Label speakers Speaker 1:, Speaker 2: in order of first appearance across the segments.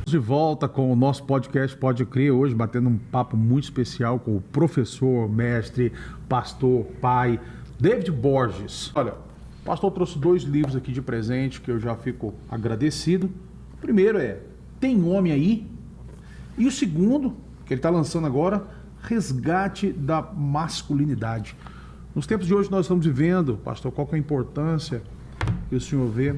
Speaker 1: De volta com o nosso podcast Pode Crer, hoje batendo um papo muito especial com o professor, mestre, pastor, pai, David Borges. Olha, o pastor trouxe 2 livros aqui de presente que eu já fico agradecido. O primeiro é Tem Homem Aí? E o segundo, que ele está lançando agora, Resgate da Masculinidade. Nos tempos de hoje nós estamos vivendo, pastor, qual que é a importância que o senhor vê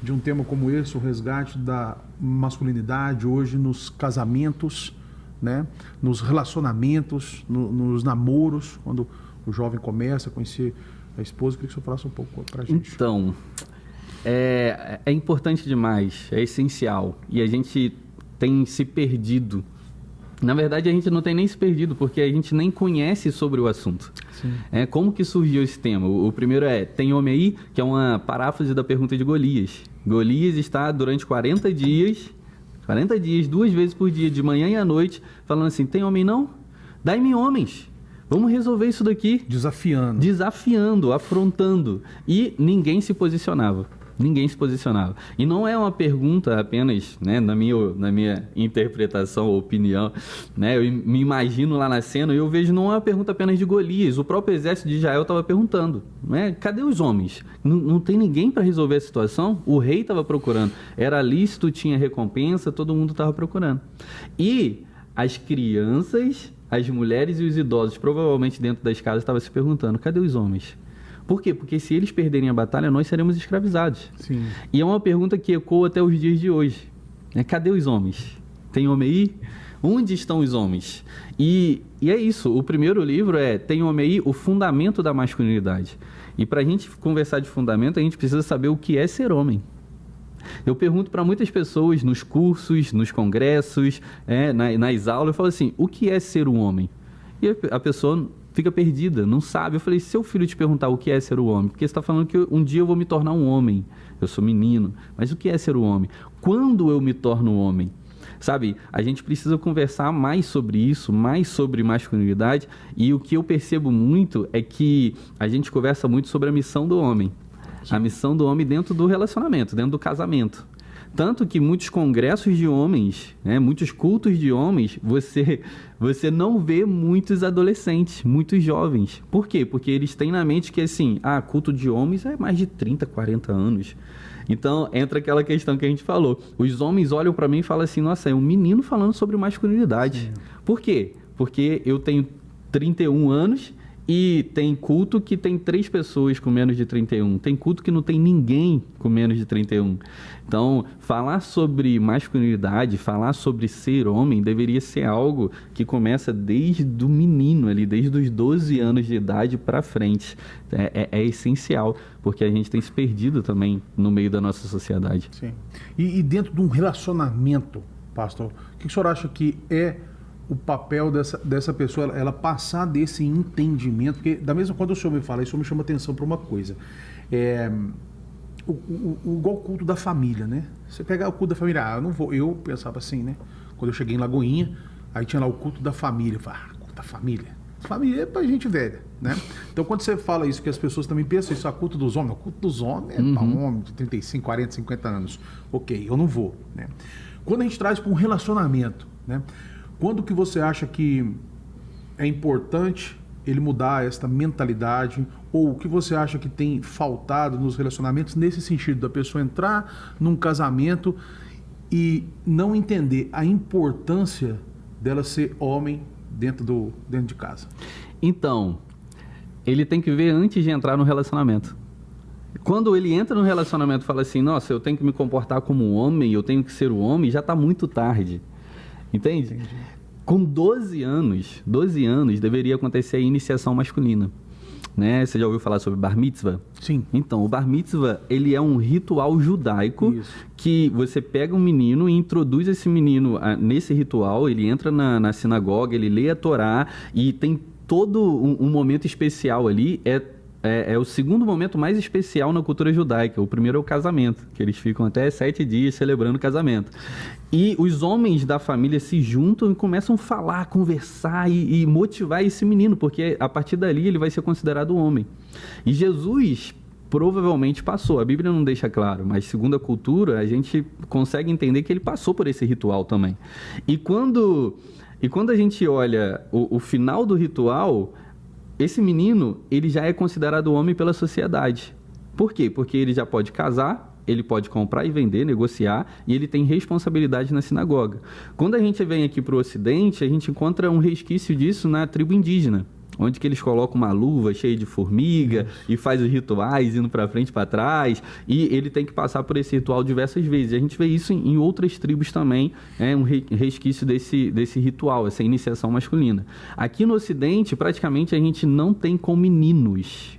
Speaker 1: de um tema como esse, o resgate da masculinidade hoje nos casamentos, né? Nos relacionamentos, nos namoros, quando o jovem começa a conhecer a esposa. Eu queria que o senhor falasse um pouco para a gente.
Speaker 2: Então, é importante demais, é essencial, e a gente tem se perdido. Na verdade, a gente não tem nem se perdido, porque a gente nem conhece sobre o assunto. Sim. Como que surgiu esse tema? O primeiro é, tem homem aí, que é uma paráfrase da pergunta de Golias. Golias está durante 40 dias, 2 vezes por dia, de manhã e à noite, falando assim, tem homem não? Dai-me homens. Vamos resolver isso daqui. Desafiando, afrontando. E ninguém se posicionava. E não é uma pergunta apenas, né, na minha interpretação ou opinião, né, eu me imagino lá na cena e eu vejo não é uma pergunta apenas de Golias. O próprio exército de Israel estava perguntando, né, cadê os homens? Não tem ninguém para resolver a situação? O rei estava procurando. Era lícito, tinha recompensa, todo mundo estava procurando. E as crianças, as mulheres e os idosos, provavelmente dentro das casas, estavam se perguntando, cadê os homens? Por quê? Porque se eles perderem a batalha, nós seremos escravizados. Sim. E é uma pergunta que ecoa até os dias de hoje. Cadê os homens? Tem homem aí? Onde estão os homens? E é isso. O primeiro livro é Tem Homem Aí? O Fundamento da Masculinidade. E para a gente conversar de fundamento, a gente precisa saber o que é ser homem. Eu pergunto para muitas pessoas nos cursos, nos congressos, nas aulas, eu falo assim, o que é ser um homem? E a pessoa fica perdida, não sabe. Eu falei, se seu filho te perguntar o que é ser o homem, porque você está falando que um dia eu vou me tornar um homem, eu sou menino, mas o que é ser o homem? Quando eu me torno um homem? Sabe, a gente precisa conversar mais sobre isso, mais sobre masculinidade, e o que eu percebo muito é que a gente conversa muito sobre a missão do homem. Sim. A missão do homem dentro do relacionamento, dentro do casamento. Tanto que muitos congressos de homens, muitos cultos de homens, você não vê muitos adolescentes, muitos jovens. Por quê? Porque eles têm na mente que assim, culto de homens é mais de 30, 40 anos. Então, entra aquela questão que a gente falou. Os homens olham para mim e falam assim, nossa, é um menino falando sobre masculinidade. Sim. Por quê? Porque eu tenho 31 anos... E tem culto que tem 3 pessoas com menos de 31. Tem culto que não tem ninguém com menos de 31. Então, falar sobre masculinidade, falar sobre ser homem, deveria ser algo que começa desde o menino ali, desde os 12 anos de idade para frente. É essencial, porque a gente tem se perdido também no meio da nossa sociedade.
Speaker 1: Sim. E dentro de um relacionamento, pastor, o que o senhor acha que é o papel dessa pessoa, ela passar desse entendimento? Porque da mesma quando o senhor me fala, isso me chama atenção para uma coisa. Igual o culto da família, né? Você pegar o culto da família, eu não vou. Eu pensava assim, né? Quando eu cheguei em Lagoinha, aí tinha lá o culto da família. Eu falei, culto da família? Família é pra gente velha, né? Então quando você fala isso, que as pessoas também pensam isso, culto dos homens. O culto dos homens é para um homem de 35, 40, 50 anos. Ok, eu não vou, né? Quando a gente traz para um relacionamento, né? Quando que você acha que é importante ele mudar esta mentalidade? Ou o que você acha que tem faltado nos relacionamentos nesse sentido da pessoa entrar num casamento e não entender a importância dela ser homem dentro de casa?
Speaker 2: Então, ele tem que ver antes de entrar no relacionamento. Quando ele entra no relacionamento e fala assim, nossa, eu tenho que me comportar como um homem, eu tenho que ser um homem, já está muito tarde. Entende? Entendi. Com 12 anos deveria acontecer a iniciação masculina. Né? Você já ouviu falar sobre Bar Mitzvah?
Speaker 1: Sim.
Speaker 2: Então, o Bar Mitzvah, ele é um ritual judaico. Isso. Que você pega um menino e introduz esse menino nesse ritual, ele entra na sinagoga, ele lê a Torá e tem todo um momento especial ali. É o segundo momento mais especial na cultura judaica. O primeiro é o casamento, que eles ficam até 7 dias celebrando o casamento. E os homens da família se juntam e começam a falar, conversar e motivar esse menino, porque a partir dali ele vai ser considerado um homem. E Jesus provavelmente passou. A Bíblia não deixa claro, mas segundo a cultura, a gente consegue entender que ele passou por esse ritual também. E quando a gente olha o final do ritual, esse menino, ele já é considerado homem pela sociedade. Por quê? Porque ele já pode casar, ele pode comprar e vender, negociar, e ele tem responsabilidade na sinagoga. Quando a gente vem aqui para o Ocidente, a gente encontra um resquício disso na tribo indígena, onde que eles colocam uma luva cheia de formiga e faz os rituais indo para frente e para trás, e ele tem que passar por esse ritual diversas vezes. A gente vê isso em outras tribos também, um resquício desse ritual, essa iniciação masculina. Aqui no Ocidente, praticamente a gente não tem com meninos.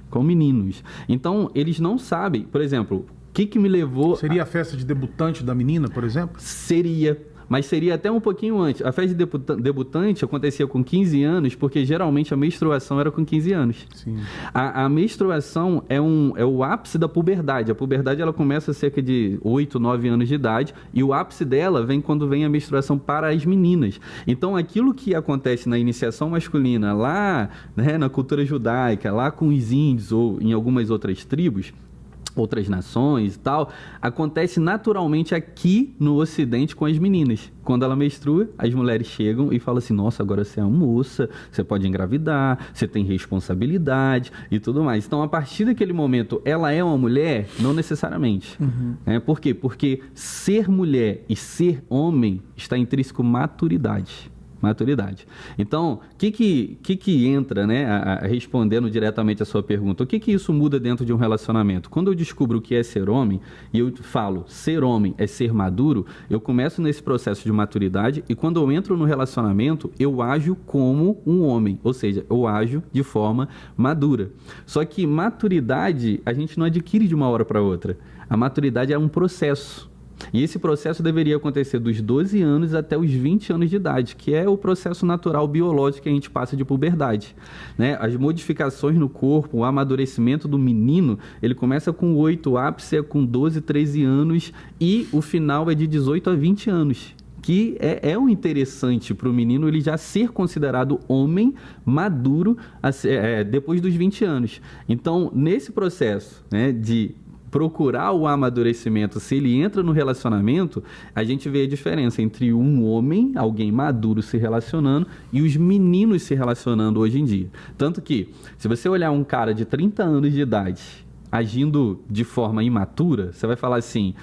Speaker 2: Então, eles não sabem, por exemplo, o que me levou...
Speaker 1: Seria a festa de debutante da menina, por exemplo?
Speaker 2: Seria, mas seria até um pouquinho antes. A festa de debutante acontecia com 15 anos, porque geralmente a menstruação era com 15 anos.
Speaker 1: Sim.
Speaker 2: A menstruação é o ápice da puberdade. A puberdade ela começa a cerca de 8, 9 anos de idade, e o ápice dela vem quando vem a menstruação para as meninas. Então, aquilo que acontece na iniciação masculina lá, né, na cultura judaica, lá com os índios ou em algumas outras tribos, outras nações e tal, acontece naturalmente aqui no Ocidente com as meninas. Quando ela menstrua, as mulheres chegam e falam assim, nossa, agora você é uma moça, você pode engravidar, você tem responsabilidade e tudo mais. Então, a partir daquele momento, ela é uma mulher? Não necessariamente. Por quê? Porque ser mulher e ser homem está intrínseco maturidade. Então, o que entra, né, respondendo diretamente a sua pergunta, o que isso muda dentro de um relacionamento? Quando eu descubro o que é ser homem, e eu falo, ser homem é ser maduro, eu começo nesse processo de maturidade, e quando eu entro no relacionamento, eu ajo como um homem, ou seja, eu ajo de forma madura. Só que maturidade, a gente não adquire de uma hora para outra. A maturidade é um processo. E esse processo deveria acontecer dos 12 anos até os 20 anos de idade, que é o processo natural biológico que a gente passa de puberdade, né? As modificações no corpo, o amadurecimento do menino, ele começa com 8, o ápice é com 12, 13 anos e o final é de 18 a 20 anos. Que é o interessante para o menino ele já ser considerado homem maduro depois dos 20 anos. Então, nesse processo, né, de procurar o amadurecimento, se ele entra no relacionamento, a gente vê a diferença entre um homem, alguém maduro se relacionando, e os meninos se relacionando hoje em dia. Tanto que, se você olhar um cara de 30 anos de idade agindo de forma imatura, você vai falar assim,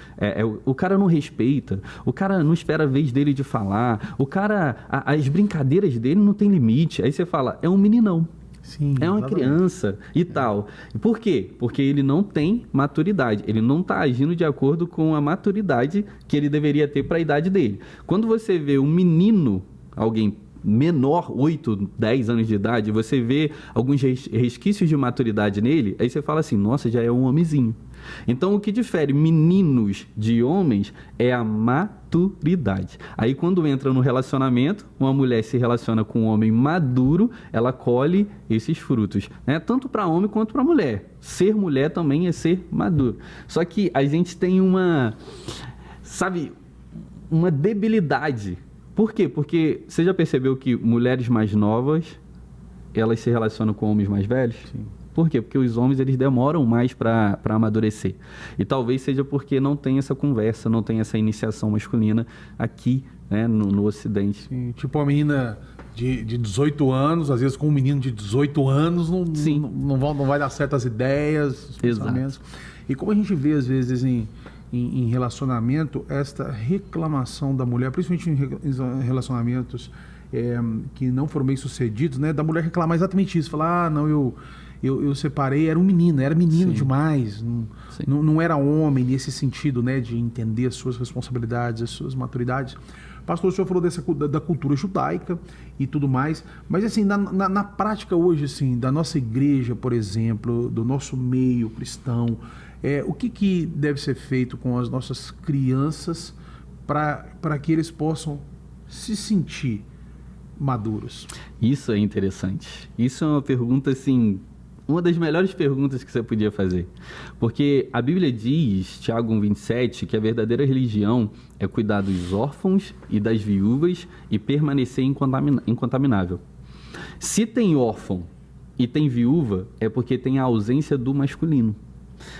Speaker 2: o cara não respeita, o cara não espera a vez dele de falar, o cara, as brincadeiras dele não tem limite. Aí você fala, é um meninão.
Speaker 1: Sim,
Speaker 2: é uma
Speaker 1: exatamente.
Speaker 2: criança e tal. Por quê? Porque ele não tem maturidade. Ele não está agindo de acordo com a maturidade que ele deveria ter para a idade dele. Quando você vê um menino, alguém menor, 8, 10 anos de idade, você vê alguns resquícios de maturidade nele, aí você fala assim, nossa, já é um homenzinho. Então, o que difere meninos de homens é a maturidade. Aí, quando entra no relacionamento, uma mulher se relaciona com um homem maduro, ela colhe esses frutos, né? Tanto para homem quanto para mulher. Ser mulher também é ser maduro. Só que a gente tem uma debilidade. Por quê? Porque você já percebeu que mulheres mais novas, elas se relacionam com homens mais velhos?
Speaker 1: Sim.
Speaker 2: Por quê? Porque os homens eles demoram mais para amadurecer. E talvez seja porque não tem essa conversa, não tem essa iniciação masculina aqui, né, no Ocidente.
Speaker 1: Sim, tipo uma menina de 18 anos, às vezes com um menino de 18 anos, não vai dar certas ideias, os pensamentos. E como a gente vê às vezes em relacionamento, esta reclamação da mulher, principalmente em relacionamentos que não foram bem sucedidos, né, da mulher reclamar exatamente isso, falar, não, eu separei, era menino
Speaker 2: Sim.
Speaker 1: demais, não era homem nesse sentido, né, de entender as suas responsabilidades, as suas maturidades. Pastor, o senhor falou da cultura judaica e tudo mais, mas assim, na prática hoje, assim, da nossa igreja, por exemplo, do nosso meio cristão, o que deve ser feito com as nossas crianças para que eles possam se sentir maduros?
Speaker 2: Isso é interessante. Isso é uma pergunta, assim, uma das melhores perguntas que você podia fazer. Porque a Bíblia diz, Tiago 1,27, que a verdadeira religião é cuidar dos órfãos e das viúvas e permanecer incontaminável. Se tem órfão e tem viúva, é porque tem a ausência do masculino.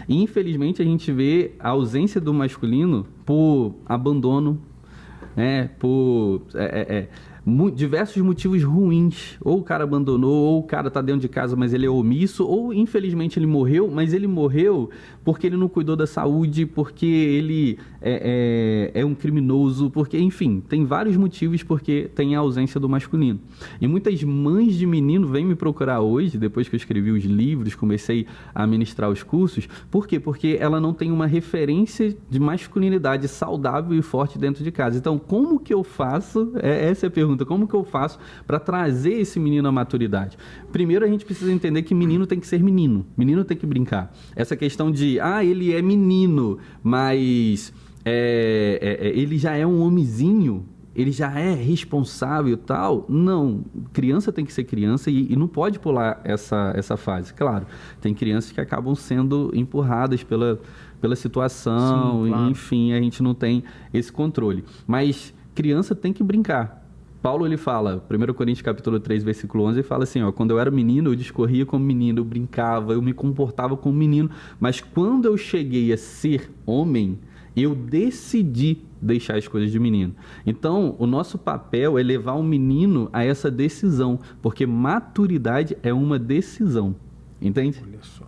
Speaker 2: E, infelizmente, a gente vê a ausência do masculino por abandono, por diversos motivos ruins. Ou o cara abandonou, ou o cara está dentro de casa, mas ele é omisso, ou infelizmente ele morreu, mas ele morreu porque ele não cuidou da saúde, porque ele é um criminoso, porque, enfim, tem vários motivos porque tem a ausência do masculino. E muitas mães de menino vêm me procurar hoje, depois que eu escrevi os livros, comecei a ministrar os cursos. Por quê? Porque ela não tem uma referência de masculinidade saudável e forte dentro de casa. Então, como que eu faço? Essa é a pergunta. Como que eu faço para trazer esse menino à maturidade? Primeiro, a gente precisa entender que menino tem que ser menino. Menino tem que brincar. Essa questão de, ele é menino, mas ele já é um homenzinho, ele já é responsável e tal. Não, criança tem que ser criança e não pode pular essa fase. Claro, tem crianças que acabam sendo empurradas pela situação. Sim, claro. Enfim, a gente não tem esse controle. Mas criança tem que brincar. Paulo, ele fala, 1 Coríntios capítulo 3, versículo 11, ele fala assim, quando eu era menino, eu discorria como menino, eu brincava, eu me comportava como menino, mas quando eu cheguei a ser homem, eu decidi deixar as coisas de menino. Então, o nosso papel é levar o menino a essa decisão, porque maturidade é uma decisão. Entende?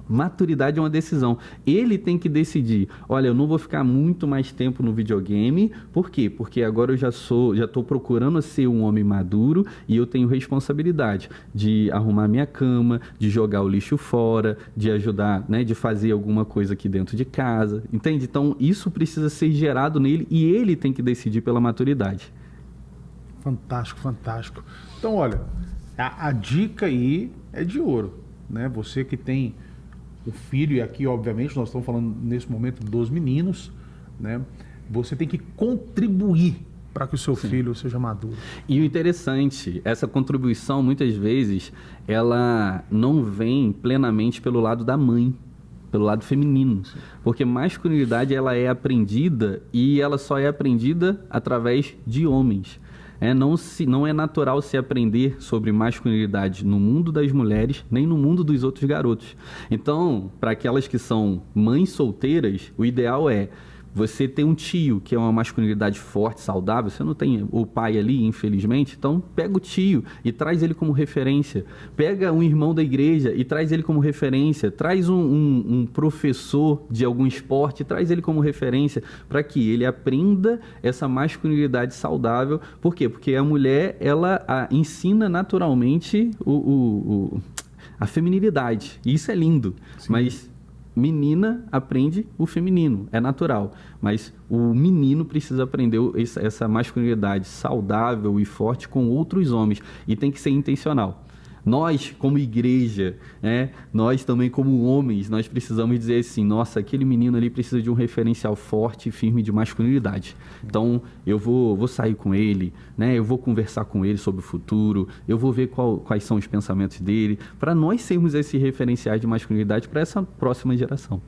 Speaker 2: Maturidade é uma decisão. Ele tem que decidir, olha, eu não vou ficar muito mais tempo no videogame. Por quê? Porque agora eu já estou procurando ser um homem maduro e eu tenho responsabilidade de arrumar minha cama, de jogar o lixo fora, de ajudar, de fazer alguma coisa aqui dentro de casa. Entende? Então, isso precisa ser gerado nele e ele tem que decidir pela maturidade.
Speaker 1: Fantástico, fantástico. Então, olha, a dica aí é de ouro. Você que tem um filho, e aqui obviamente nós estamos falando nesse momento dos meninos, você tem que contribuir para que o seu filho seja maduro.
Speaker 2: E o interessante, essa contribuição muitas vezes ela não vem plenamente pelo lado da mãe, pelo lado feminino. Sim. Porque masculinidade ela é aprendida e ela só é aprendida através de homens. Não é natural se aprender sobre masculinidade no mundo das mulheres, nem no mundo dos outros garotos. Então, para aquelas que são mães solteiras, o ideal é você ter um tio que é uma masculinidade forte, saudável. Você não tem o pai ali, infelizmente, então pega o tio e traz ele como referência. Pega um irmão da igreja e traz ele como referência. Traz um professor de algum esporte e traz ele como referência para que ele aprenda essa masculinidade saudável. Por quê? Porque a mulher, ela ensina naturalmente a feminilidade. E isso é lindo. Sim. Mas menina aprende o feminino, é natural, mas o menino precisa aprender essa masculinidade saudável e forte com outros homens e tem que ser intencional. Nós, como igreja, nós também como homens, nós precisamos dizer assim, nossa, aquele menino ali precisa de um referencial forte e firme de masculinidade. Então, eu vou sair com ele, eu vou conversar com ele sobre o futuro, eu vou ver quais são os pensamentos dele, para nós sermos esses referenciais de masculinidade para essa próxima geração.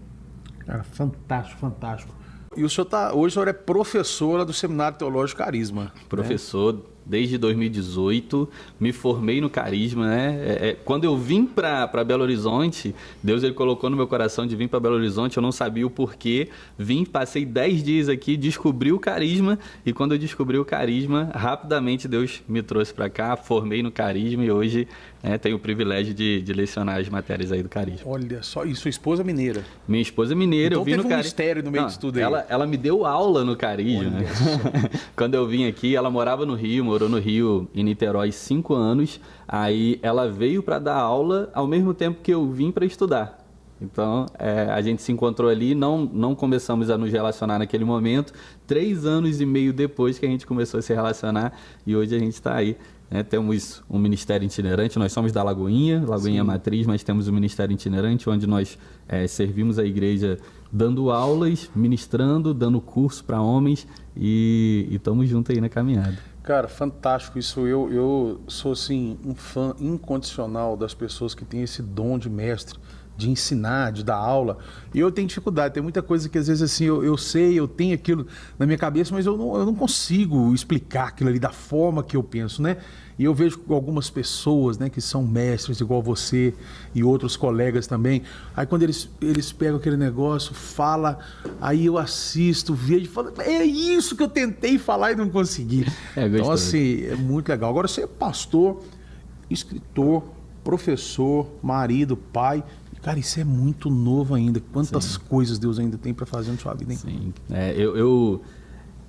Speaker 1: Cara, fantástico, fantástico. E hoje o senhor é professora do Seminário Teológico Carisma.
Speaker 2: Professor, desde 2018, me formei no Carisma, quando eu vim para Belo Horizonte, Deus ele colocou no meu coração de vir para Belo Horizonte, eu não sabia o porquê, passei 10 dias aqui, descobri o Carisma, e quando eu descobri o Carisma, rapidamente Deus me trouxe para cá, formei no Carisma e hoje tenho o privilégio de lecionar as matérias aí do Carisma.
Speaker 1: Olha só, e sua esposa é mineira?
Speaker 2: Minha esposa é mineira,
Speaker 1: então
Speaker 2: eu vim no Carisma.
Speaker 1: Mistério no meio disso tudo aí.
Speaker 2: Ela me deu aula no Carisma. Quando eu vim aqui, ela morava no Rio, morou no Rio, em Niterói, 5 anos. Aí ela veio para dar aula ao mesmo tempo que eu vim para estudar. Então, a gente se encontrou ali, não começamos a nos relacionar naquele momento. 3 anos e meio depois que a gente começou a se relacionar e hoje a gente está aí. Temos um ministério itinerante, nós somos da Lagoinha Matriz, mas temos um ministério itinerante onde nós servimos a igreja dando aulas, ministrando, dando curso para homens e estamos juntos aí na caminhada.
Speaker 1: Cara, fantástico isso. Eu sou assim um fã incondicional das pessoas que têm esse dom de mestre, de ensinar, de dar aula. E eu tenho dificuldade, tem muita coisa que às vezes assim, eu sei, eu tenho aquilo na minha cabeça, mas eu não consigo explicar aquilo ali da forma que eu penso, né? E eu vejo algumas pessoas, né, que são mestres igual você e outros colegas também. Aí quando eles pegam aquele negócio, fala, aí eu assisto, vejo e falo, é isso que eu tentei falar e não consegui. Então assim, é muito legal. Agora você é pastor, escritor, professor, marido, pai. Cara, isso é muito novo ainda. Quantas coisas Deus ainda tem para fazer na sua vida, hein?
Speaker 2: Sim.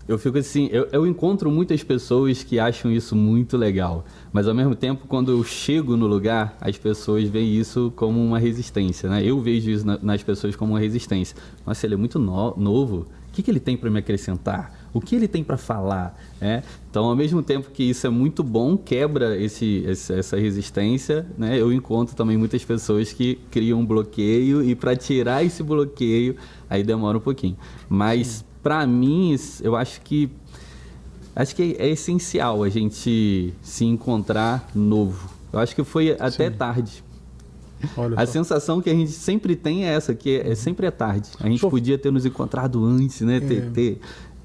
Speaker 2: Eu fico assim, eu encontro muitas pessoas que acham isso muito legal, mas ao mesmo tempo, quando eu chego no lugar, as pessoas veem isso como uma resistência, né? Eu vejo isso nas pessoas como uma resistência. Nossa, ele é muito novo, o que ele tem para me acrescentar? O que ele tem para falar? Então, ao mesmo tempo que isso é muito bom, quebra essa resistência, né? Eu encontro também muitas pessoas que criam um bloqueio e para tirar esse bloqueio, aí demora um pouquinho. Mas, para mim, eu acho que é essencial a gente se encontrar novo. Eu acho que foi até tarde. A sensação que a gente sempre tem é essa, que sempre é tarde. A gente podia ter nos encontrado antes, né?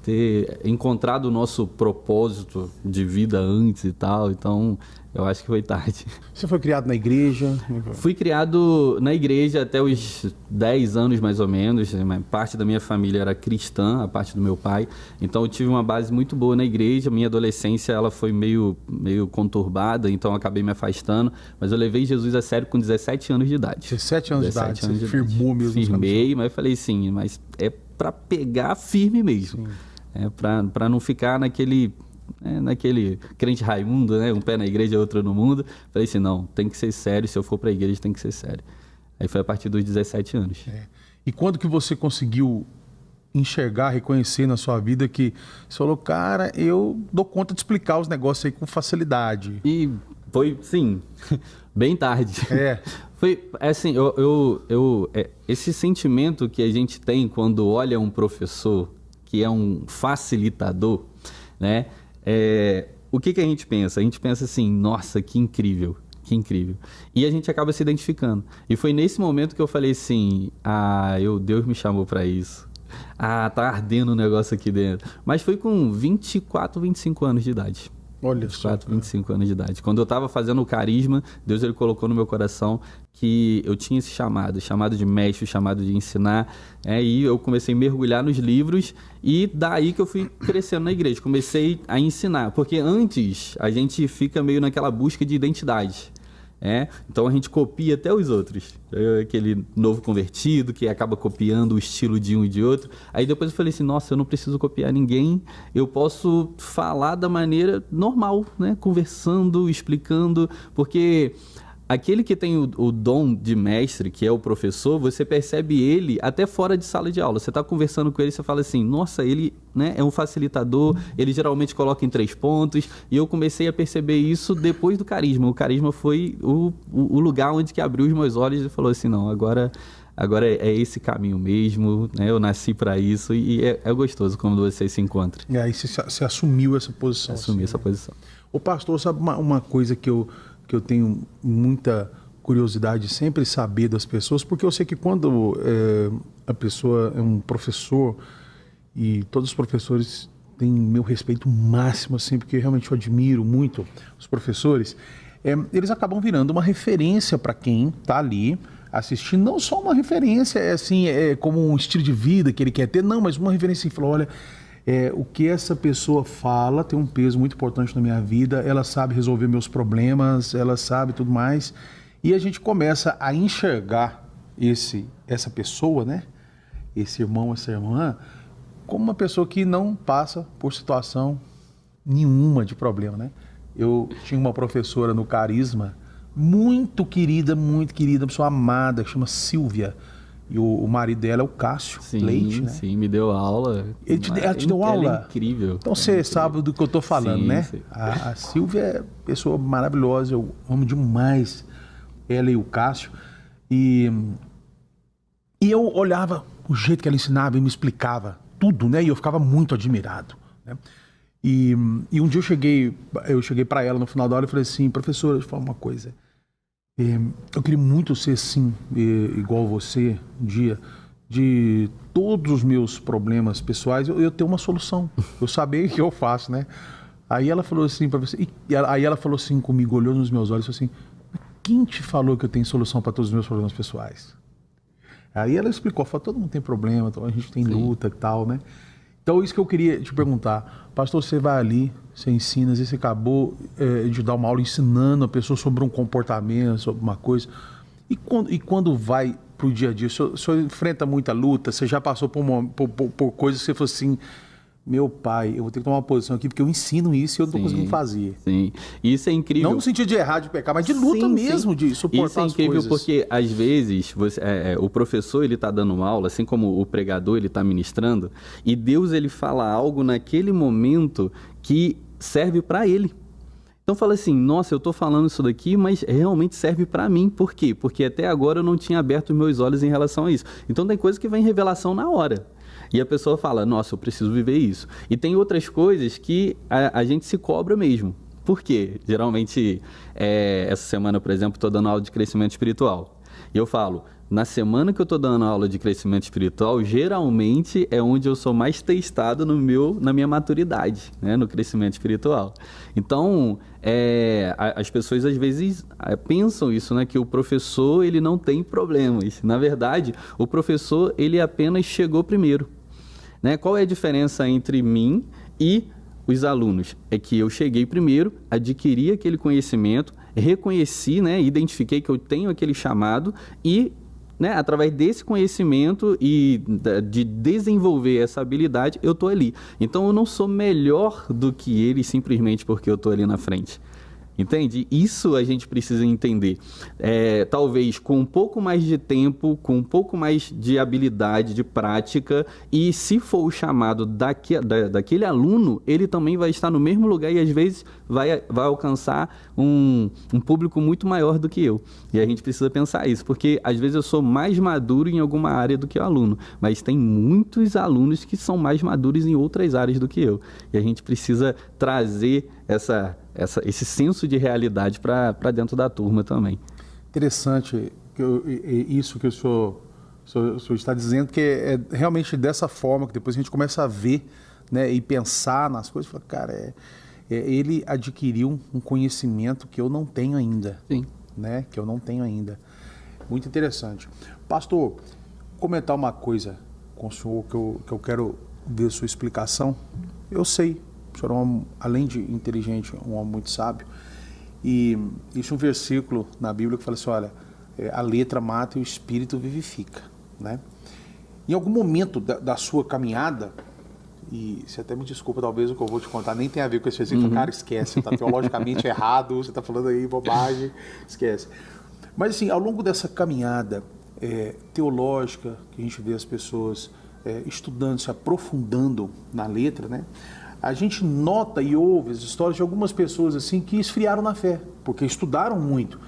Speaker 2: Ter encontrado o nosso propósito de vida antes e tal. Então, eu acho que foi tarde.
Speaker 1: Você foi criado na igreja?
Speaker 2: Fui criado na igreja até os 10 anos, mais ou menos. Parte da minha família era cristã, a parte do meu pai. Então, eu tive uma base muito boa na igreja. Minha adolescência ela foi meio conturbada, então eu acabei me afastando. Mas eu levei Jesus a sério com 17 anos de idade.
Speaker 1: 17 anos de idade? Você firmou mesmo?
Speaker 2: Firmei, mas falei sim, mas é para pegar firme mesmo. Para não ficar naquele crente Raimundo, né? Um pé na igreja, outro no mundo. Falei assim, não, tem que ser sério, se eu for para a igreja tem que ser sério. Aí foi a partir dos 17 anos.
Speaker 1: E quando que você conseguiu enxergar, reconhecer na sua vida que você falou, cara, eu dou conta de explicar os negócios aí com facilidade?
Speaker 2: E foi, sim, bem tarde. Foi assim, esse sentimento que a gente tem quando olha um professor que é um facilitador, né? O que a gente pensa? A gente pensa assim, nossa, que incrível, que incrível. E a gente acaba se identificando. E foi nesse momento que eu falei assim, Deus me chamou para isso. Tá ardendo o negócio aqui dentro. Mas foi com 24, 25 anos de idade.
Speaker 1: Olha só.
Speaker 2: 24, 25 anos de idade. Quando eu estava fazendo o carisma, Deus ele colocou no meu coração que eu tinha esse chamado de mestre, chamado de ensinar. E eu comecei a mergulhar nos livros e daí que eu fui crescendo na igreja. Comecei a ensinar, porque antes a gente fica meio naquela busca de identidade. Então a gente copia até os outros. Aquele novo convertido que acaba copiando o estilo de um e de outro. Aí depois eu falei assim, nossa, eu não preciso copiar ninguém, eu posso falar da maneira normal, né? Conversando, explicando, porque aquele que tem o dom de mestre, que é o professor, você percebe ele até fora de sala de aula. Você está conversando com ele e você fala assim, nossa, ele, né, é um facilitador, ele geralmente coloca em 3 pontos. E eu comecei a perceber isso depois do carisma. O carisma foi o lugar onde que abriu os meus olhos e falou assim, não, agora é esse caminho mesmo, né? Eu nasci para isso e é gostoso quando você se encontra.
Speaker 1: E aí você assumiu essa posição.
Speaker 2: Assumi essa posição.
Speaker 1: Ô pastor, sabe uma coisa que eu tenho muita curiosidade de sempre saber das pessoas, porque eu sei que quando a pessoa é um professor, e todos os professores têm meu respeito máximo, assim, porque realmente eu admiro muito os professores, eles acabam virando uma referência para quem está ali assistindo, não só uma referência como um estilo de vida que ele quer ter, não, mas uma referência que falou, olha, o que essa pessoa fala tem um peso muito importante na minha vida, ela sabe resolver meus problemas, ela sabe tudo mais, e a gente começa a enxergar essa pessoa, né? Esse irmão, essa irmã, como uma pessoa que não passa por situação nenhuma de problema, né? Eu tinha uma professora no Carisma, muito querida, pessoa amada, que chama Silvia. E o marido dela é o Cássio Leite, né?
Speaker 2: Sim, me deu aula.
Speaker 1: Ela te deu aula?
Speaker 2: Ela é incrível.
Speaker 1: Então você sabe do que eu estou falando,
Speaker 2: sim,
Speaker 1: né?
Speaker 2: Sim.
Speaker 1: A Silvia é pessoa maravilhosa, eu amo demais ela e o Cássio. E eu olhava o jeito que ela ensinava e me explicava tudo, né? E eu ficava muito admirado, né? E um dia eu cheguei para ela no final da aula e falei assim, professora, deixa eu falar uma coisa. Eu queria muito ser assim, igual você, um dia, de todos os meus problemas pessoais, eu ter uma solução. Eu saber o que eu faço, né? Aí ela falou assim para você, aí ela falou assim comigo, olhou nos meus olhos e falou assim: quem te falou que eu tenho solução para todos os meus problemas pessoais? Aí ela explicou, falou: todo mundo tem problema, a gente tem luta e tal, né? Então isso que eu queria te perguntar, pastor, você vai ali, você ensina, às vezes você acabou de dar uma aula ensinando a pessoa sobre um comportamento, sobre uma coisa, e quando vai para o dia a dia, o senhor enfrenta muita luta, você já passou por coisas que você falou assim: meu pai, eu vou ter que tomar uma posição aqui porque eu ensino isso e eu não estou conseguindo fazer.
Speaker 2: Sim, isso é incrível.
Speaker 1: Não no sentido de errar, de pecar, mas de luta mesmo, de suportar as coisas.
Speaker 2: Isso é incrível porque, às vezes, o professor ele está dando uma aula, assim como o pregador ele está ministrando, e Deus ele fala algo naquele momento que serve para ele. Então fala assim: nossa, eu estou falando isso daqui, mas realmente serve para mim. Por quê? Porque até agora eu não tinha aberto os meus olhos em relação a isso. Então tem coisa que vem em revelação na hora. E a pessoa fala: nossa, eu preciso viver isso. E tem outras coisas que a gente se cobra mesmo. Por quê? Geralmente, essa semana, por exemplo, estou dando aula de crescimento espiritual. E eu falo: na semana que eu estou dando aula de crescimento espiritual, geralmente é onde eu sou mais testado na minha maturidade, né? No crescimento espiritual. Então, as pessoas às vezes pensam isso, né? Que o professor ele não tem problemas. Na verdade, o professor ele apenas chegou primeiro. Né? Qual é a diferença entre mim e os alunos? É que eu cheguei primeiro, adquiri aquele conhecimento, reconheci, né? Identifiquei que eu tenho aquele chamado e, né, através desse conhecimento e de desenvolver essa habilidade, eu estou ali. Então, eu não sou melhor do que ele simplesmente porque eu estou ali na frente. Entende? Isso a gente precisa entender. Talvez com um pouco mais de tempo, com um pouco mais de habilidade, de prática, e se for o chamado daquele aluno, ele também vai estar no mesmo lugar e às vezes vai alcançar um público muito maior do que eu. E a gente precisa pensar isso, porque às vezes eu sou mais maduro em alguma área do que o aluno, mas tem muitos alunos que são mais maduros em outras áreas do que eu. E a gente precisa trazer esse senso de realidade para dentro da turma também.
Speaker 1: Interessante isso que o senhor está dizendo, que é realmente dessa forma que depois a gente começa a ver, né, e pensar nas coisas. Fala, cara, ele adquiriu um conhecimento que eu não tenho ainda.
Speaker 2: Sim.
Speaker 1: Né, que eu não tenho ainda. Muito interessante. Pastor, comentar uma coisa com o senhor que eu quero ver a sua explicação. Eu sei, o senhor é além de inteligente, um homem muito sábio, e existe um versículo na Bíblia que fala assim: olha, a letra mata e o espírito vivifica, né? Em algum momento da sua caminhada, e você até me desculpa, talvez o que eu vou te contar nem tem a ver com esse versículo, cara, esquece, está teologicamente errado, você está falando aí bobagem, esquece. Mas assim, ao longo dessa caminhada teológica, que a gente vê as pessoas estudando, se aprofundando na letra, né? A gente nota e ouve as histórias de algumas pessoas assim que esfriaram na fé, porque estudaram muito,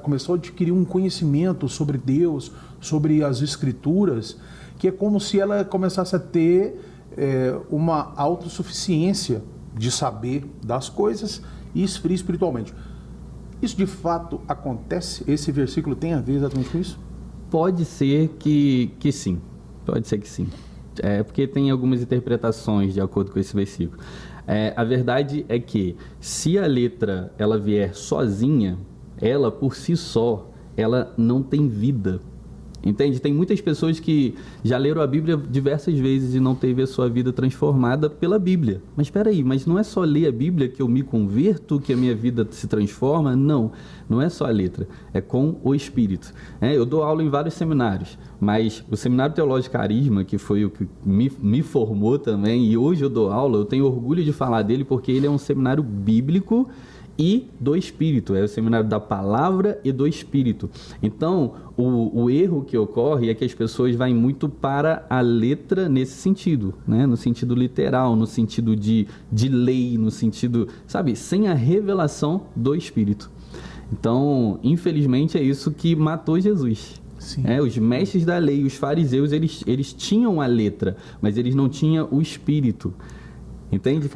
Speaker 1: começou a adquirir um conhecimento sobre Deus, sobre as Escrituras, que é como se ela começasse a ter uma autossuficiência de saber das coisas e esfria espiritualmente. Isso de fato acontece? Esse versículo tem a ver exatamente com isso?
Speaker 2: Pode ser que sim, pode ser que sim. Porque tem algumas interpretações de acordo com esse versículo. A verdade é que se a letra ela vier sozinha, ela por si só, ela não tem vida. Entende? Tem muitas pessoas que já leram a Bíblia diversas vezes e não teve a sua vida transformada pela Bíblia. Mas espera aí, mas não é só ler a Bíblia que eu me converto, que a minha vida se transforma? Não, não é só a letra, é com o Espírito. Eu dou aula em vários seminários, mas o Seminário Teológico Carisma, que foi o que me formou também, e hoje eu dou aula, eu tenho orgulho de falar dele porque ele é um seminário bíblico e do Espírito, é o seminário da palavra e do Espírito. Então, o erro que ocorre é que as pessoas vão muito para a letra nesse sentido, né? No sentido literal, no sentido de lei, no sentido, sabe, sem a revelação do Espírito. Então, infelizmente, é isso que matou Jesus. Os mestres da lei, os fariseus, eles tinham a letra, mas eles não tinham o Espírito. Entende?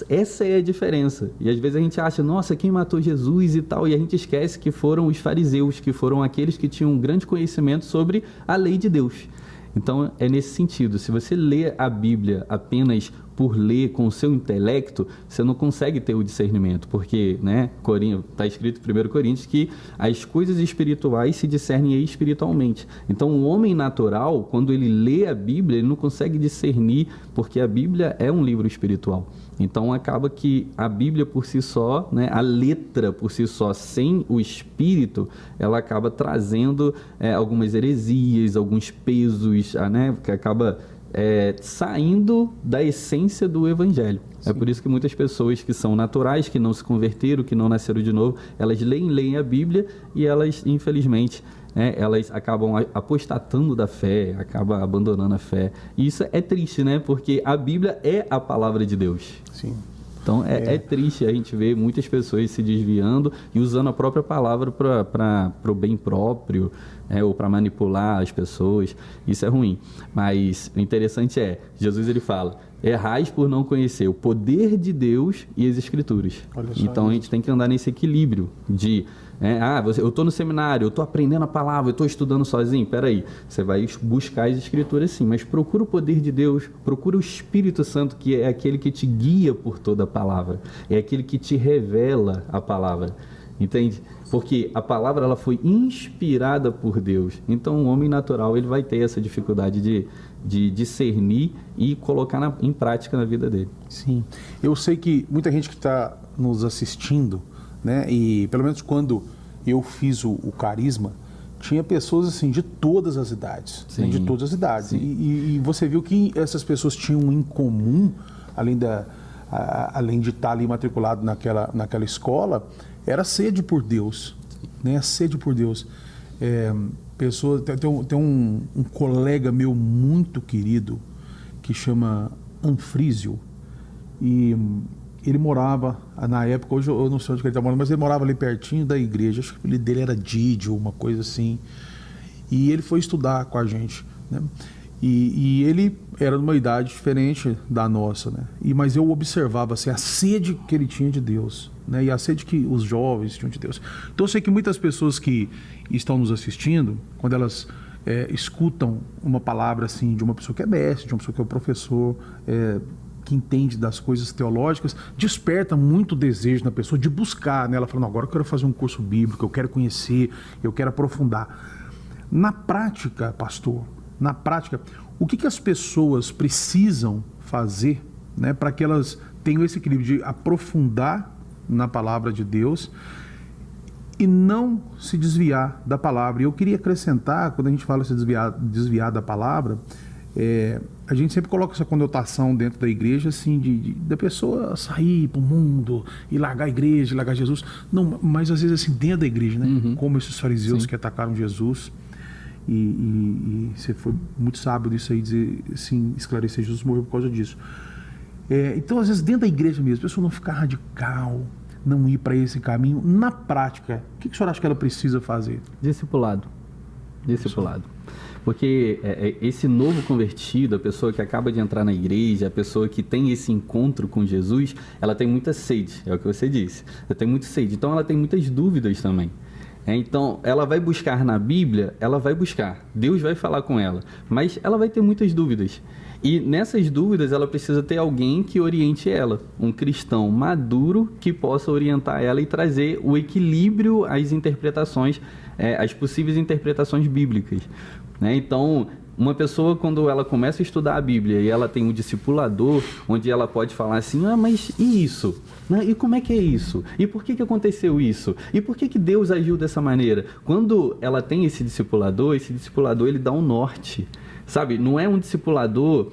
Speaker 2: Essa é a diferença. E às vezes a gente acha, nossa, quem matou Jesus e tal, e a gente esquece que foram os fariseus, que foram aqueles que tinham um grande conhecimento sobre a lei de Deus. Então, é nesse sentido. Se você lê a Bíblia apenas por ler com o seu intelecto, você não consegue ter o discernimento, porque, né, está escrito em 1 Coríntios que as coisas espirituais se discernem espiritualmente. Então, o homem natural, quando ele lê a Bíblia, ele não consegue discernir, porque a Bíblia é um livro espiritual. Então, acaba que a Bíblia por si só, né, a letra por si só, sem o espírito, ela acaba trazendo algumas heresias, alguns pesos, né, que acaba saindo da essência do Evangelho. Sim. É por isso que muitas pessoas que são naturais, que não se converteram, que não nasceram de novo, elas leem a Bíblia e elas, infelizmente, elas acabam apostatando da fé, acabam abandonando a fé. E isso é triste, né? Porque a Bíblia é a palavra de Deus.
Speaker 1: Sim.
Speaker 2: Então é triste a gente ver muitas pessoas se desviando e usando a própria palavra para o bem próprio, ou para manipular as pessoas. Isso é ruim. Mas o interessante Jesus ele fala: errais por não conhecer o poder de Deus e as Escrituras. Então a gente tem que andar nesse equilíbrio de eu estou no seminário, eu estou aprendendo a palavra, eu estou estudando sozinho. Peraí, você vai buscar as Escrituras sim, mas procura o poder de Deus, procura o Espírito Santo, que é aquele que te guia por toda a palavra, é aquele que te revela a palavra, entende? Porque a palavra ela foi inspirada por Deus. Então o homem natural ele vai ter essa dificuldade de discernir e colocar em prática na vida dele.
Speaker 1: Sim, eu sei que muita gente que está nos assistindo, né, e pelo menos quando eu fiz o Carisma, tinha pessoas assim de todas as idades, né, de todas as idades. E você viu que essas pessoas tinham em comum, além de estar ali matriculado naquela escola, era sede por Deus, né? Sede por Deus. Tem um colega meu muito querido que chama Anfrísio, e ele morava, na época, hoje eu não sei onde ele está morando, mas ele morava ali pertinho da igreja, acho que o apelido dele era Didio, uma coisa assim, e ele foi estudar com a gente, né? E ele era de uma idade diferente da nossa, né? Mas eu observava assim, a sede que ele tinha de Deus, né? E a sede que os jovens tinham de Deus. Então eu sei que muitas pessoas que estão nos assistindo, quando elas escutam uma palavra assim de uma pessoa que é mestre, de uma pessoa que é professor, que entende das coisas teológicas, desperta muito desejo na pessoa de buscar, né? Ela fala, agora eu quero fazer um curso bíblico, eu quero conhecer, eu quero aprofundar. Na prática, pastor, o que as pessoas precisam fazer, né, para que elas tenham esse equilíbrio de aprofundar na palavra de Deus e não se desviar da palavra? E eu queria acrescentar, quando a gente fala se desviar da palavra, a gente sempre coloca essa conotação dentro da igreja, assim, da pessoa sair para o mundo e largar a igreja, largar Jesus. Não, mas às vezes assim, dentro da igreja, né? Uhum. Como esses fariseus que atacaram Jesus. E você foi muito sábio nisso aí, dizer, assim, esclarecer, Jesus morreu por causa disso. Então, às vezes, dentro da igreja mesmo, a pessoa não ficar radical, não ir para esse caminho. Na prática, o que o senhor acha que ela precisa fazer?
Speaker 2: Discipulado. Porque esse novo convertido, a pessoa que acaba de entrar na igreja, a pessoa que tem esse encontro com Jesus, ela tem muita sede, é o que você disse. Ela tem muita sede, então ela tem muitas dúvidas também. Então, ela vai buscar na Bíblia, Deus vai falar com ela, mas ela vai ter muitas dúvidas. E nessas dúvidas, ela precisa ter alguém que oriente ela, um cristão maduro que possa orientar ela e trazer o equilíbrio às interpretações, às possíveis interpretações bíblicas, né? Então, uma pessoa, quando ela começa a estudar a Bíblia e ela tem um discipulador, onde ela pode falar assim, mas e isso? E como é que é isso? E por que aconteceu isso? E por que Deus agiu dessa maneira? Quando ela tem esse discipulador ele dá um norte, sabe? Não é um discipulador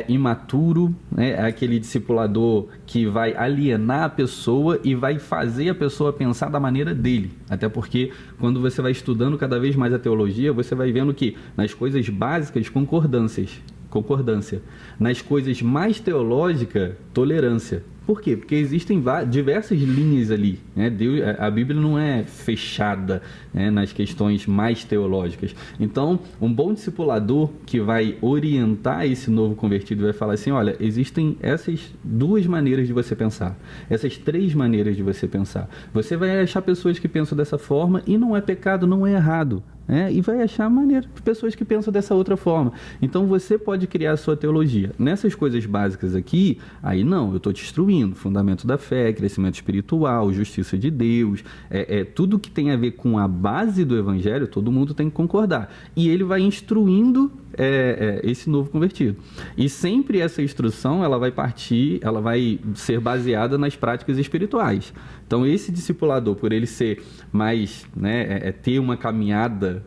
Speaker 2: imaturo, né? É aquele discipulador que vai alienar a pessoa e vai fazer a pessoa pensar da maneira dele. Até porque quando você vai estudando cada vez mais a teologia, você vai vendo que nas coisas básicas, concordâncias. concordância. Nas coisas mais teológicas, tolerância. Por quê? Porque existem diversas linhas ali, né? A Bíblia não é fechada, né, nas questões mais teológicas. Então, um bom discipulador que vai orientar esse novo convertido vai falar assim, olha, existem essas 2 maneiras de você pensar, essas 3 maneiras de você pensar. Você vai achar pessoas que pensam dessa forma e não é pecado, não é errado. E vai achar maneira de pessoas que pensam dessa outra forma. Então você pode criar a sua teologia. Nessas coisas básicas aqui, aí não, eu estou te instruindo. Fundamento da fé, crescimento espiritual, justiça de Deus, tudo que tem a ver com a base do evangelho, todo mundo tem que concordar. E ele vai instruindo esse novo convertido. E sempre essa instrução, ela vai ser baseada nas práticas espirituais. Então esse discipulador, por ele ser mais, ter uma caminhada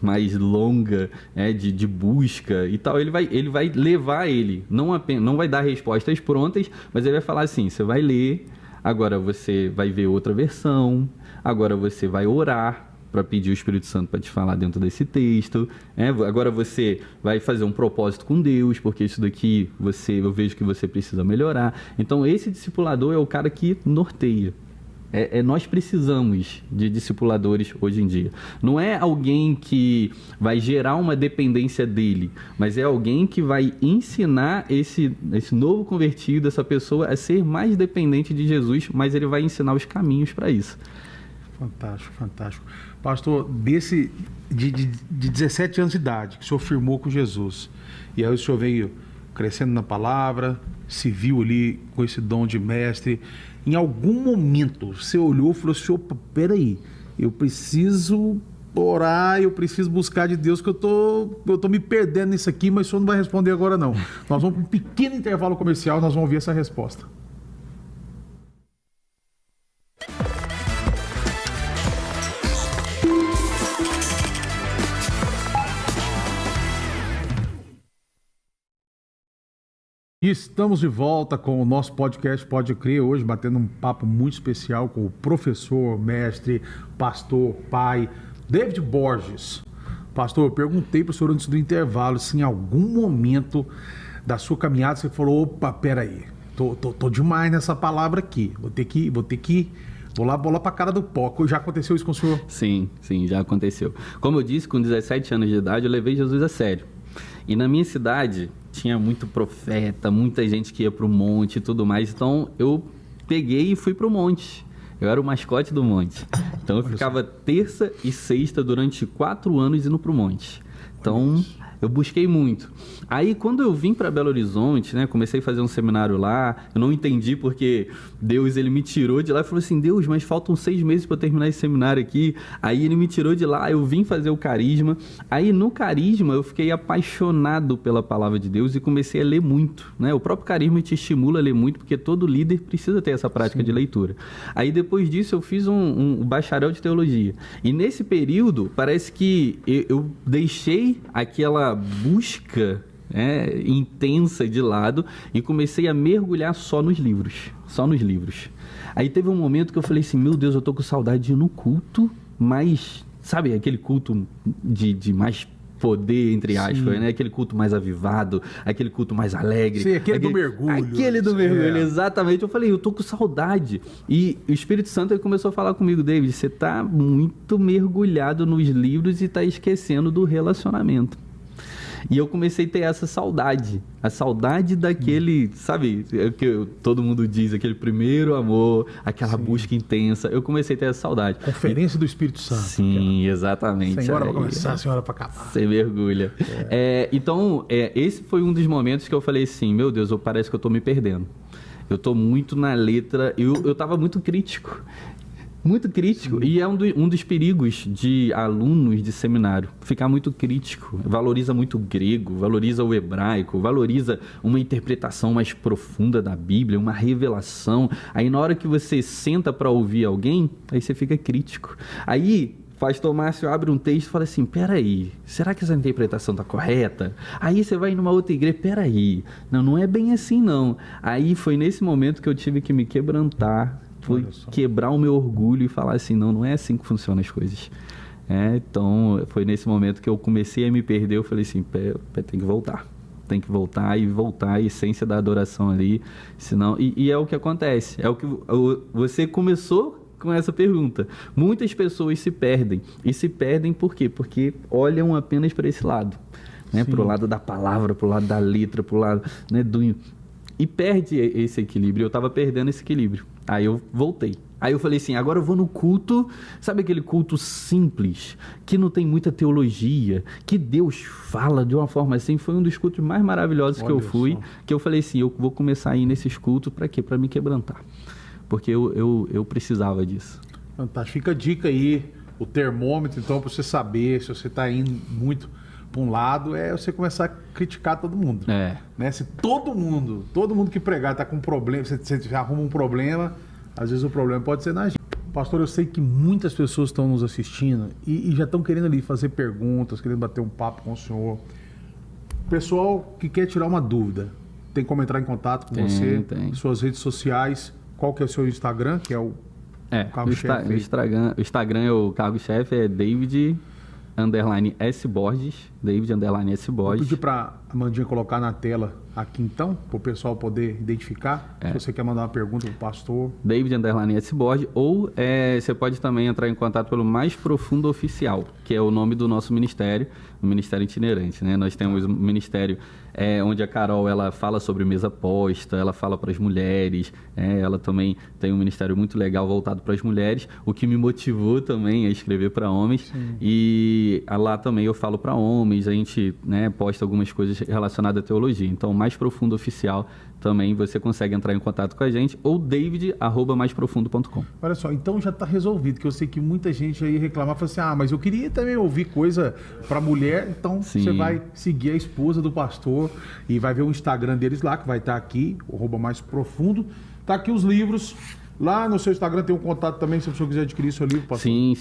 Speaker 2: mais longa, de busca e tal, ele vai levar ele, não vai dar respostas prontas, mas ele vai falar assim, você vai ler, agora você vai ver outra versão, agora você vai orar para pedir o Espírito Santo para te falar dentro desse texto, agora você vai fazer um propósito com Deus, porque isso daqui eu vejo que você precisa melhorar. Então esse discipulador é o cara que norteia. Nós precisamos de discipuladores hoje em dia. Não é alguém que vai gerar uma dependência dele, mas é alguém que vai ensinar esse novo convertido, essa pessoa, a ser mais dependente de Jesus, mas ele vai ensinar os caminhos para isso.
Speaker 1: Fantástico, fantástico. Pastor, de 17 anos de idade, que o senhor firmou com Jesus, e aí o senhor veio crescendo na palavra, se viu ali com esse dom de mestre. Em algum momento você olhou e falou assim, opa, peraí, eu preciso orar, eu preciso buscar de Deus, que eu tô me perdendo nisso aqui, mas o senhor não vai responder agora não. Nós vamos para um pequeno intervalo comercial, nós vamos ouvir essa resposta. E estamos de volta com o nosso podcast Pode Crer, hoje batendo um papo muito especial com o professor, mestre, pastor, pai, David Borges. Pastor, eu perguntei para o senhor antes do intervalo se em algum momento da sua caminhada você falou, opa, peraí, tô demais nessa palavra aqui, vou lá bolar para a cara do pó. Já aconteceu isso com o senhor?
Speaker 2: Sim, já aconteceu. Como eu disse, com 17 anos de idade eu levei Jesus a sério. E na minha cidade tinha muito profeta, muita gente que ia para o monte e tudo mais. Então eu peguei e fui para o monte. Eu era o mascote do monte. Então eu ficava terça e sexta durante 4 anos indo para o monte. Então eu busquei muito. Aí quando eu vim para Belo Horizonte, comecei a fazer um seminário lá, eu não entendi porque Deus ele me tirou de lá e falou assim, Deus, mas faltam 6 meses para terminar esse seminário aqui. Aí ele me tirou de lá, eu vim fazer o carisma. Aí no carisma eu fiquei apaixonado pela palavra de Deus e comecei a ler muito, O próprio carisma te estimula a ler muito, porque todo líder precisa ter essa prática de leitura. Aí depois disso eu fiz um bacharel de teologia. E nesse período parece que eu deixei aquela busca intensa de lado e comecei a mergulhar só nos livros. Aí teve um momento que eu falei assim, meu Deus, eu tô com saudade de ir no culto, mas sabe aquele culto de mais poder, entre aspas, aquele culto mais avivado, aquele culto mais alegre.
Speaker 1: Sim, aquele do mergulho.
Speaker 2: Aquele do mergulho, exatamente. Eu falei, eu tô com saudade. E o Espírito Santo ele começou a falar comigo, David, você tá muito mergulhado nos livros e tá esquecendo do relacionamento. E eu comecei a ter essa saudade. A saudade daquele, sabe, o que todo mundo diz, aquele primeiro amor, aquela busca intensa. Eu comecei a ter essa saudade.
Speaker 1: Conferência do Espírito Santo.
Speaker 2: Sim, exatamente.
Speaker 1: Senhora para começar, senhora para acabar.
Speaker 2: Você mergulha. Então, esse foi um dos momentos que eu falei assim, meu Deus, parece que eu estou me perdendo. Eu estou muito na letra, eu estava muito crítico. Muito crítico. Sim. E é um dos perigos de alunos de seminário. Ficar muito crítico. Valoriza muito o grego, valoriza o hebraico, valoriza uma interpretação mais profunda da Bíblia, uma revelação. Aí na hora que você senta para ouvir alguém, aí você fica crítico. Aí pastor Márcio abre um texto e fala assim, peraí, será que essa interpretação está correta? Aí você vai numa outra igreja, peraí, não é bem assim não. Aí foi nesse momento que eu tive que me quebrantar, foi quebrar o meu orgulho e falar assim, não é assim que funcionam as coisas. Então, foi nesse momento que eu comecei a me perder, eu falei assim, tem que voltar. tem que voltar à essência da adoração ali, senão e é o que acontece, é o que você começou com essa pergunta. Muitas pessoas se perdem, e se perdem por quê? Porque olham apenas para esse lado, né? Para o lado da palavra, para o lado da letra, para o lado, né, e perde esse equilíbrio. Eu estava perdendo esse equilíbrio, aí eu voltei. Aí eu falei assim, agora eu vou no culto, sabe aquele culto simples, que não tem muita teologia, que Deus fala de uma forma assim. Foi um dos cultos mais maravilhosos que eu fui, que eu falei assim, eu vou começar a ir nesses cultos, para quê? Para me quebrantar, porque eu precisava disso.
Speaker 1: Fantástico. Fica a dica aí, o termômetro, então, para você saber se você está indo muito para um lado, é você começar a criticar todo mundo. Né? Se todo mundo que pregar está com um problema, você arruma um problema, às vezes o problema pode ser na gente. Pastor, eu sei que muitas pessoas estão nos assistindo e já estão querendo ali fazer perguntas, querendo bater um papo com o senhor. Pessoal que quer tirar uma dúvida, tem como entrar em contato com você,
Speaker 2: tem.
Speaker 1: Suas redes sociais, qual que é o seu Instagram, que é o cargo-chefe?
Speaker 2: O Instagram é o cargo-chefe, é David_S Borges, David_S
Speaker 1: Vou
Speaker 2: Borges.
Speaker 1: pedir para a Amandinha colocar na tela aqui então, para o pessoal poder identificar. Se você quer mandar uma pergunta para o pastor.
Speaker 2: David_S Borges, ou você pode também entrar em contato pelo Mais Profundo Oficial, que é o nome do nosso ministério, o Ministério Itinerante, né? Nós temos um ministério onde a Carol ela fala sobre mesa posta, ela fala para as mulheres, ela também tem um ministério muito legal voltado para as mulheres, o que me motivou também a escrever para homens. Sim. E lá também eu falo para homens, a gente, né, posta algumas coisas relacionadas à teologia. Então, Mais Profundo Oficial também você consegue entrar em contato com a gente, ou david@maisprofundo.com.
Speaker 1: Olha só, então já está resolvido, que eu sei que muita gente aí reclamar, fala assim, mas eu queria também ouvir coisa para mulher, então Sim. Você vai seguir a esposa do pastor e vai ver o Instagram deles lá, que vai estar aqui, o @maisprofundo. Tá aqui os livros. Lá no seu Instagram tem um contato também, se a pessoa quiser adquirir seu livro, pastor.
Speaker 2: Sim.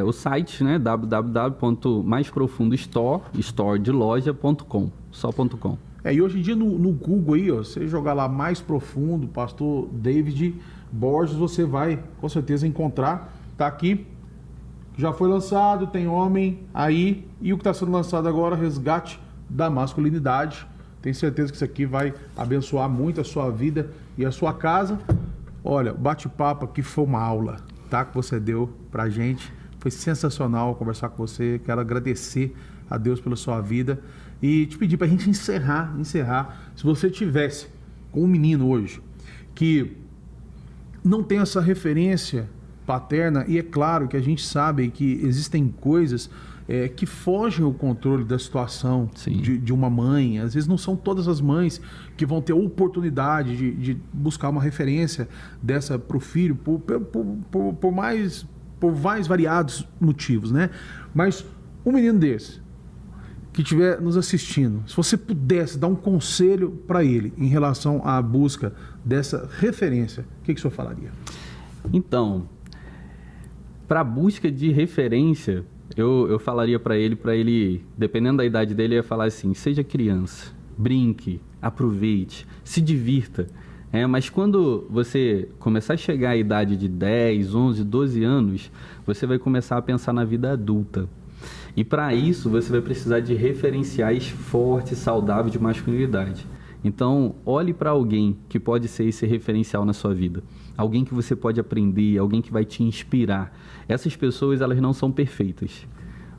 Speaker 2: O site, né? www.maisprofundostore.com, só.com.
Speaker 1: E hoje em dia no Google aí, você jogar lá Mais Profundo, pastor David Borges, você vai com certeza encontrar. Tá aqui, já foi lançado, tem homem aí, e o que está sendo lançado agora, Resgate da Masculinidade. Tenho certeza que isso aqui vai abençoar muito a sua vida e a sua casa. Olha, o bate-papo aqui foi uma aula, tá? Que você deu pra gente. Foi sensacional conversar com você. Quero agradecer a Deus pela sua vida e te pedir pra gente encerrar. Se você tivesse com um menino hoje que não tem essa referência paterna, e é claro que a gente sabe que existem coisas que fogem ao controle da situação de uma mãe. Às vezes não são todas as mães que vão ter a oportunidade de buscar uma referência dessa para o filho, por vários variados motivos, né? Mas um menino desse, que estiver nos assistindo, se você pudesse dar um conselho para ele em relação à busca dessa referência, o que o senhor falaria? Então,
Speaker 2: para a busca de referência, eu falaria para ele, dependendo da idade dele, eu ia falar assim, seja criança, brinque, aproveite, se divirta. Mas quando você começar a chegar à idade de 10, 11, 12 anos, você vai começar a pensar na vida adulta. E para isso, você vai precisar de referenciais fortes, saudáveis de masculinidade. Então, olhe para alguém que pode ser esse referencial na sua vida. Alguém que você pode aprender, alguém que vai te inspirar. Essas pessoas, elas não são perfeitas.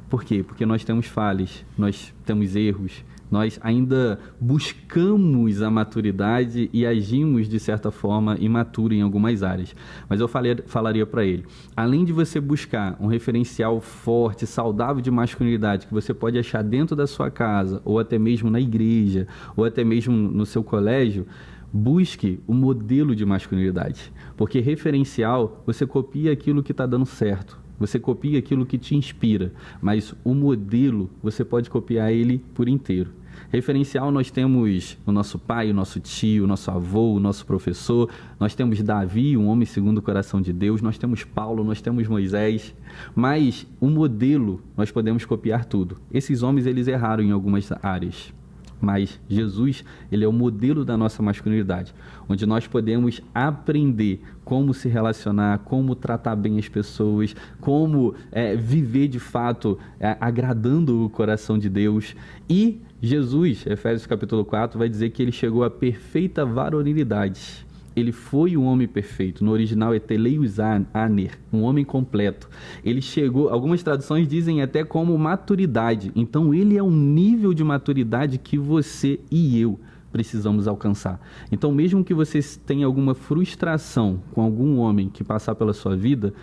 Speaker 2: Por quê? Porque nós temos falhas, nós temos erros, nós ainda buscamos a maturidade e agimos, de certa forma, imaturo em algumas áreas. Mas eu falaria para ele, além de você buscar um referencial forte, saudável de masculinidade, que você pode achar dentro da sua casa, ou até mesmo na igreja, ou até mesmo no seu colégio, busque o modelo de masculinidade. Porque referencial, você copia aquilo que está dando certo. Você copia aquilo que te inspira, mas o modelo, você pode copiar ele por inteiro. Referencial, nós temos o nosso pai, o nosso tio, o nosso avô, o nosso professor, nós temos Davi, um homem segundo o coração de Deus, nós temos Paulo, nós temos Moisés, mas o modelo, nós podemos copiar tudo. Esses homens, eles erraram em algumas áreas. Mas Jesus, ele é o modelo da nossa masculinidade, onde nós podemos aprender como se relacionar, como tratar bem as pessoas, como viver de fato agradando o coração de Deus. E Jesus, Efésios capítulo 4, vai dizer que ele chegou à perfeita varonilidade. Ele foi um homem perfeito. No original é teleios aner, um homem completo. Ele chegou, algumas traduções dizem até como maturidade. Então ele é um nível de maturidade que você e eu precisamos alcançar. Então mesmo que você tenha alguma frustração com algum homem que passar pela sua vida,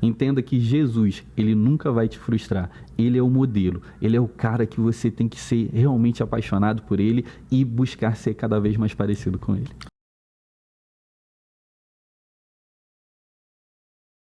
Speaker 2: entenda que Jesus, ele nunca vai te frustrar. Ele é o modelo. Ele é o cara que você tem que ser realmente apaixonado por ele e buscar ser cada vez mais parecido com ele.